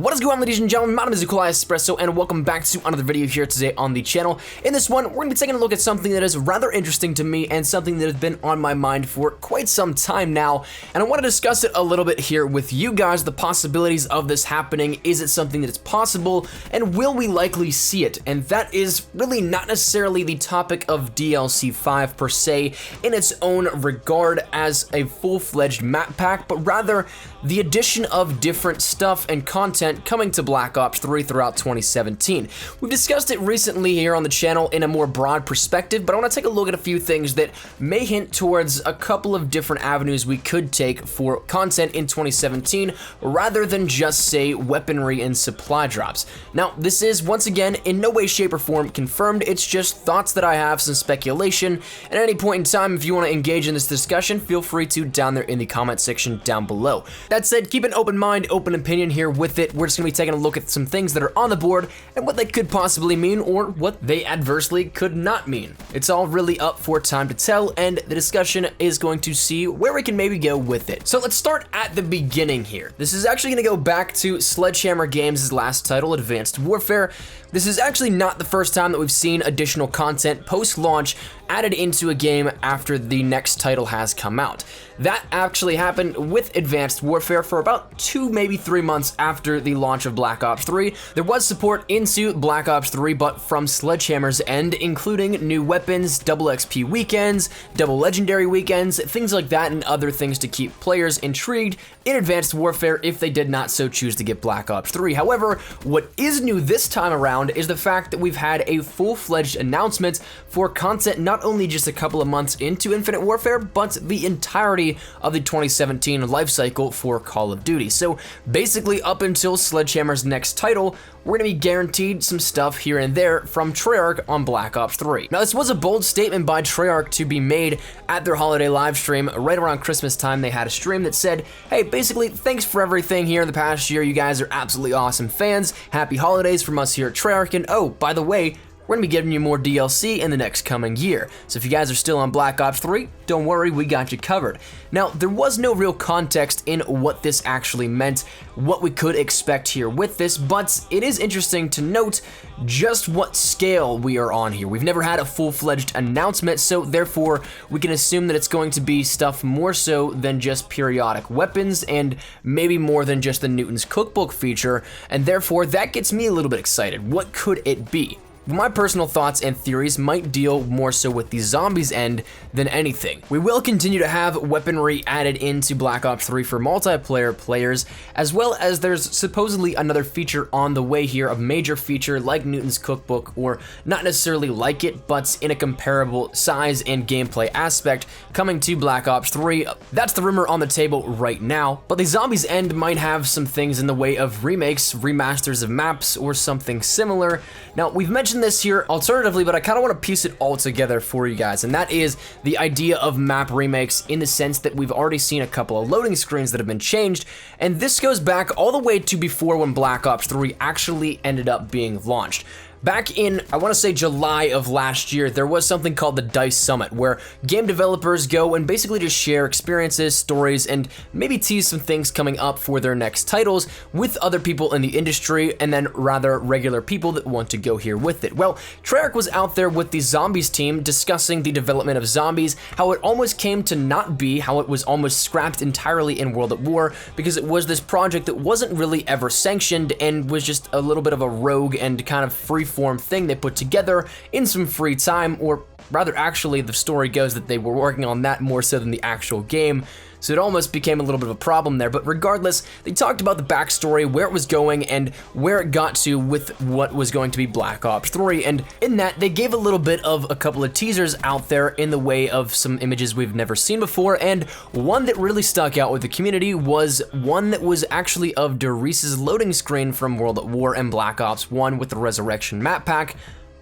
What is going on, ladies and gentlemen? My name is Espresso, and welcome back to another video here today on the channel. In this one, we're going to be taking a look at something that is rather interesting to me and something that has been on my mind for quite some time now, and I want to discuss it a little bit here with you guys, the possibilities of this happening. Is it something that is possible, and will we likely see it? And that is really not necessarily the topic of DLC 5 per se in its own regard as a full-fledged map pack, but rather the addition of different stuff and content coming to Black Ops 3 throughout 2017. We've discussed it recently here on the channel in a more broad perspective, but I want to take a look at a few things that may hint towards a couple of different avenues we could take for content in 2017 rather than just, say, weaponry and supply drops. Now, this is, once again, in no way, shape, or form confirmed. It's just thoughts that I have, some speculation. At any point in time, if you want to engage in this discussion, feel free to down there in the comment section down below. That said, keep an open mind, open opinion here with it. We're just going to be taking a look at some things that are on the board and what they could possibly mean or what they adversely could not mean. It's all really up for time to tell, and the discussion is going to see where we can maybe go with it. So let's start at the beginning here. This is actually going to go back to Sledgehammer Games' last title, Advanced Warfare. This is actually not the first time that we've seen additional content post-launch added into a game after the next title has come out. That actually happened with Advanced Warfare for about 2, maybe 3 months after the launch of Black Ops 3. There was support into Black Ops 3, but from Sledgehammer's end, including new weapons, double XP weekends, double legendary weekends, things like that, and other things to keep players intrigued in Advanced Warfare if they did not so choose to get Black Ops 3. However, what is new this time around is the fact that we've had a full-fledged announcement for content not only just a couple of months into Infinite Warfare, but the entirety of the 2017 lifecycle for Call of Duty. So basically, up until Sledgehammer's next title, we're going to be guaranteed some stuff here and there from Treyarch on Black Ops 3. Now, this was a bold statement by Treyarch to be made at their holiday live stream. Right around Christmas time, they had a stream that said, hey, basically, thanks for everything here in the past year. You guys are absolutely awesome fans. Happy holidays from us here at Treyarch. And oh, by the way, we're going to be giving you more DLC in the next coming year. So if you guys are still on Black Ops 3, don't worry, we got you covered. Now, there was no real context in what this actually meant, what we could expect here with this, but it is interesting to note just what scale we are on here. We've never had a full-fledged announcement, so therefore we can assume that it's going to be stuff more so than just periodic weapons and maybe more than just the Newton's Cookbook feature, and therefore that gets me a little bit excited. What could it be? My personal thoughts and theories might deal more so with the zombies end than anything. We will continue to have weaponry added into Black Ops 3 for multiplayer players, as well as there's supposedly another feature on the way here, a major feature like Newton's Cookbook, or not necessarily like it, but in a comparable size and gameplay aspect coming to Black Ops 3. That's the rumor on the table right now, but the zombies end might have some things in the way of remakes, remasters of maps, or something similar. Now, we've mentioned this here alternatively, but I kind of want to piece it all together for you guys, and that is the idea of map remakes in the sense that we've already seen a couple of loading screens that have been changed, and this goes back all the way to before when Black Ops 3 actually ended up being launched. Back in, I want to say July of last year, there was something called the DICE Summit, where game developers go and basically just share experiences, stories, and maybe tease some things coming up for their next titles with other people in the industry, and then rather regular people that want to go here with it. Well, Treyarch was out there with the Zombies team discussing the development of Zombies, how it almost came to not be, how it was almost scrapped entirely in World at War, because it was this project that wasn't really ever sanctioned and was just a little bit of a rogue and kind of free-form thing they put together in some free time, or rather actually the story goes that they were working on that more so than the actual game, so it almost became a little bit of a problem there. But regardless, they talked about the backstory, where it was going, and where it got to with what was going to be Black Ops 3, and in that, they gave a little bit of a couple of teasers out there in the way of some images we've never seen before, and one that really stuck out with the community was one that was actually of Doris's loading screen from World at War and Black Ops 1 with the Resurrection map pack,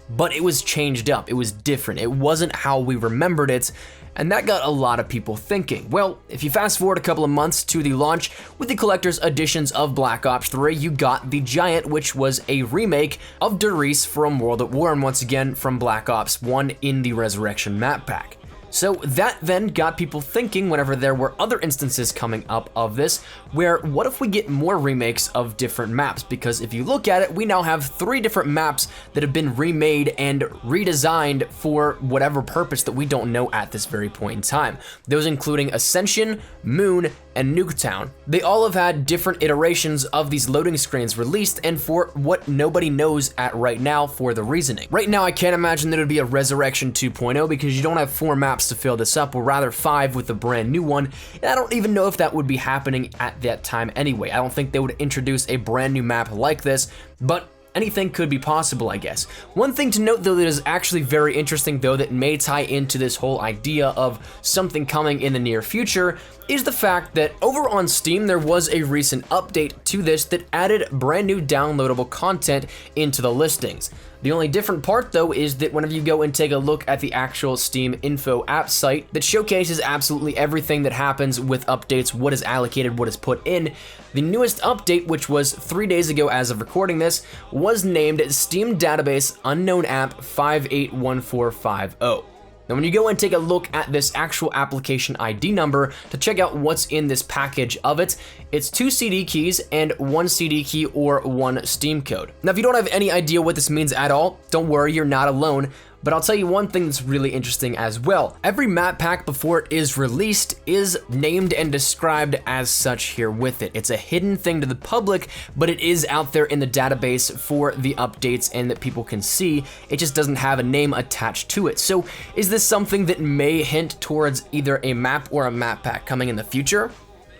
but it was changed up, it was different, it wasn't how we remembered it, and that got a lot of people thinking. Well, if you fast forward a couple of months to the launch with the collector's editions of Black Ops 3, you got the Giant, which was a remake of Doris from World at War, and once again from Black Ops 1 in the Resurrection map pack. So that then got people thinking whenever there were other instances coming up of this, where what if we get more remakes of different maps? Because if you look at it, we now have 3 different maps that have been remade and redesigned for whatever purpose that we don't know at this very point in time. Those including Ascension, Moon, and Nuketown. They all have had different iterations of these loading screens released, and for what nobody knows at right now for the reasoning. Right now, I can't imagine that it would be a Resurrection 2.0 because you don't have 4 maps to fill this up, or rather 5 with a brand new one, and I don't even know if that would be happening at that time anyway. I don't think they would introduce a brand new map like this, but anything could be possible, I guess. One thing to note though that is actually very interesting though that may tie into this whole idea of something coming in the near future is the fact that over on Steam there was a recent update to this that added brand new downloadable content into the listings. The only different part though is that whenever you go and take a look at the actual Steam info app site that showcases absolutely everything that happens with updates, what is allocated, what is put in, the newest update, which was 3 days ago as of recording this, was named Steam Database Unknown App 581450. Now when you go and take a look at this actual application ID number to check out what's in this package of it, it's 2 CD keys and 1 CD key or 1 Steam code. Now if you don't have any idea what this means at all, don't worry, you're not alone. But I'll tell you one thing that's really interesting as well. Every map pack before it is released is named and described as such here with it. It's a hidden thing to the public, but it is out there in the database for the updates and that people can see. It just doesn't have a name attached to it. So is this something that may hint towards either a map or a map pack coming in the future?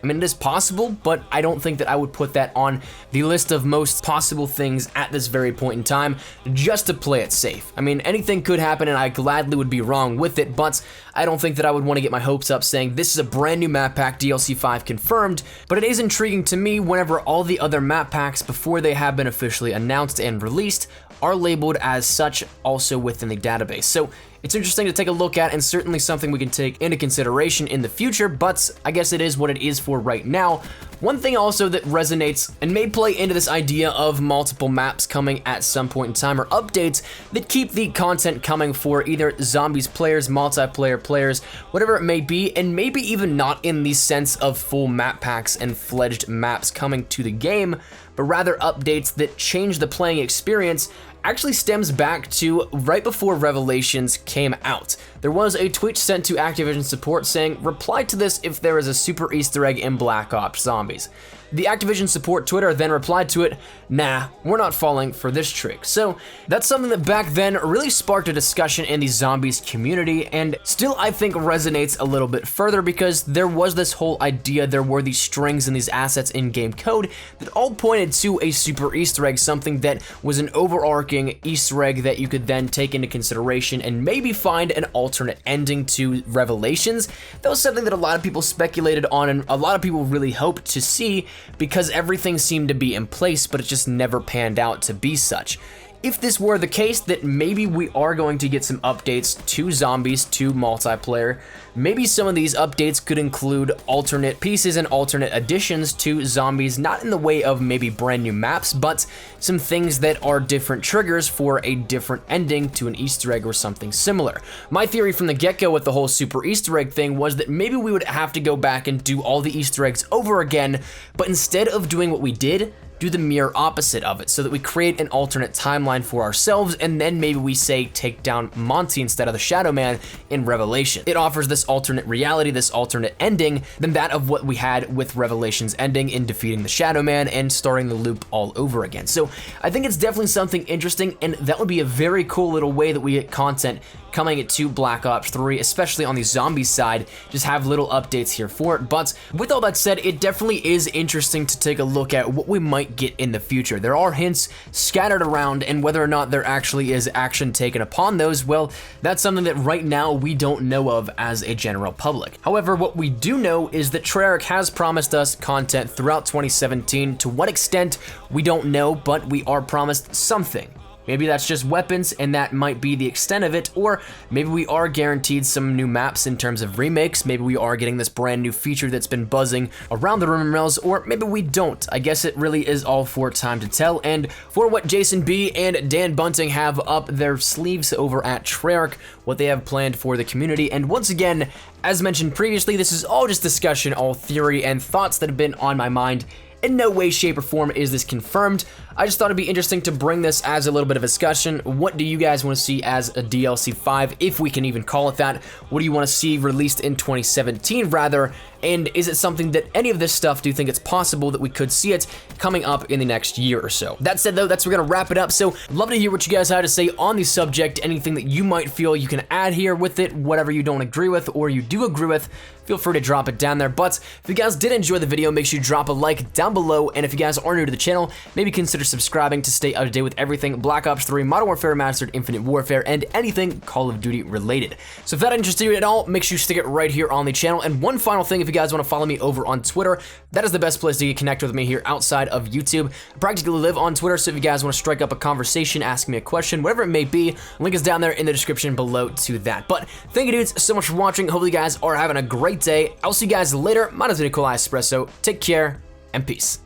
I mean, it is possible, but I don't think that I would put that on the list of most possible things at this very point in time, just to play it safe. I mean, anything could happen and I gladly would be wrong with it, but I don't think that I would want to get my hopes up saying this is a brand new map pack, DLC 5 confirmed, but it is intriguing to me whenever all the other map packs before they have been officially announced and released are labeled as such also within the database. So it's interesting to take a look at and certainly something we can take into consideration in the future, but I guess it is what it is for right now. One thing also that resonates and may play into this idea of multiple maps coming at some point in time or updates that keep the content coming for either zombies players, multiplayer players, whatever it may be, and maybe even not in the sense of full map packs and fledged maps coming to the game, but rather updates that change the playing experience actually stems back to right before Revelations came out. There was a tweet sent to Activision support saying, reply to this if there is a super Easter egg in Black Ops Zombies. The Activision support Twitter then replied to it, nah, we're not falling for this trick. So that's something that back then really sparked a discussion in the zombies community and still I think resonates a little bit further because there was this whole idea, there were these strings and these assets in game code that all pointed to a super Easter egg, something that was an overarching Easter egg that you could then take into consideration and maybe find an alternate ending to Revelations. That was something that a lot of people speculated on and a lot of people really hoped to see because everything seemed to be in place, but it just never panned out to be such. If this were the case, that maybe we are going to get some updates to zombies, to multiplayer, maybe some of these updates could include alternate pieces and alternate additions to zombies, not in the way of maybe brand new maps, but some things that are different triggers for a different ending to an Easter egg or something similar. My theory from the get-go with the whole super Easter egg thing was that maybe we would have to go back and do all the Easter eggs over again, but instead of doing what we did, do the mirror opposite of it so that we create an alternate timeline for ourselves and then maybe we say take down Monty instead of the Shadow Man in Revelation. It offers this alternate reality, this alternate ending than that of what we had with Revelation's ending in defeating the Shadow Man and starting the loop all over again. So I think it's definitely something interesting and that would be a very cool little way that we get content coming to Black Ops 3, especially on the zombie side, just have little updates here for it. But with all that said, it definitely is interesting to take a look at what we might get in the future. There are hints scattered around, and whether or not there actually is action taken upon those, well, that's something that right now we don't know of as a general public. However, what we do know is that Treyarch has promised us content throughout 2017. To what extent, we don't know, but we are promised something. Maybe that's just weapons and that might be the extent of it, or maybe we are guaranteed some new maps in terms of remakes. Maybe we are getting this brand new feature that's been buzzing around the rumor mills, or maybe we don't. I guess it really is all for time to tell, and for what Jason B and Dan Bunting have up their sleeves over at Treyarch, what they have planned for the community. And once again, as mentioned previously, this is all just discussion, all theory, and thoughts that have been on my mind. In no way, shape, or form is this confirmed. I just thought it'd be interesting to bring this as a little bit of a discussion. What do you guys want to see as a DLC 5, if we can even call it that? What do you want to see released in 2017, rather? And is it something that any of this stuff, do you think it's possible that we could see it coming up in the next year or so? That said, though, we're going to wrap it up. So, love to hear what you guys have to say on the subject. Anything that you might feel you can add here with it, whatever you don't agree with or you do agree with, feel free to drop it down there. But if you guys did enjoy the video, make sure you drop a like down below. And if you guys are new to the channel, maybe consider subscribing to stay up to date with everything Black Ops 3, Modern Warfare Remastered, Infinite Warfare, and anything Call of Duty related. So if that interests you at all, make sure you stick it right here on the channel. And one final thing, if you guys want to follow me over on Twitter, that is the best place to connect with me here outside of YouTube. I practically live on Twitter, so if you guys want to strike up a conversation, ask me a question, whatever it may be, link is down there in the description below to that. But thank you dudes so much for watching. Hopefully you guys are having a great day. I'll see you guys later. My name is Nikolai Espresso. Take care and peace.